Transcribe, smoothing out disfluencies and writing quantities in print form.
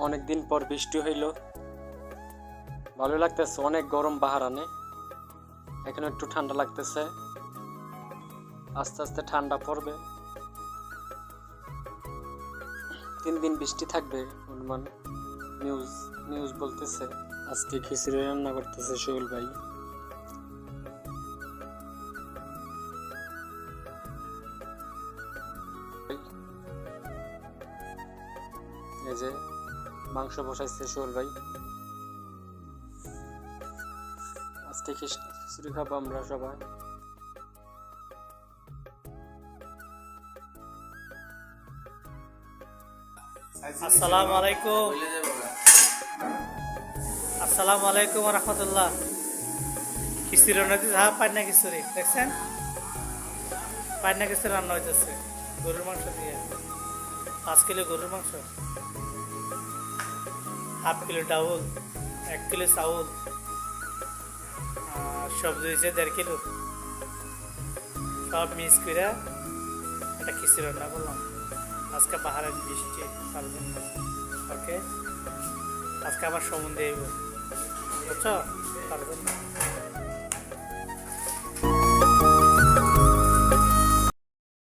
অনেকদিন পর বৃষ্টি হইল, ভালো লাগতেছে। অনেক গরম বাহারানে, এখন একটু ঠান্ডা লাগতেছে, আস্তে আস্তে ঠান্ডা পড়বে। 3 দিন বৃষ্টি থাকবে অনুমান, নিউজ নিউজ বলতেছে। আজকে খিচুড়ি রান্না করতেছে সোহেল ভাই। এই যে মাংস বসাইছে সোহেল ভাই। আজকে খিচুড়ি খাবো আমরা সবাই। আসসালামু আলাইকুম, আসসালামু আলাইকুম রহমতুল্লাহ। খিচুড়ি রান্না হইতেছে। হ্যাঁ, পান্না খিচুড়ি দেখছেন, পান্না খিচুড়ি রান্না হইতেছে গরুর মাংস দিয়ে। 5 কিলো গরুর মাংস, হাফ কিলো ডাউল, 1 কিলো চাউল, সবজি হয়েছে 1.5 কিলো। সব মিক্স করে একটা খিচুড়ি রান্না করলাম। আজকে পাহাড়ের বৃষ্টি, তার জন্য। ওকে, আজকে আবার সম্বন্ধে বুঝছো, তার জন্য।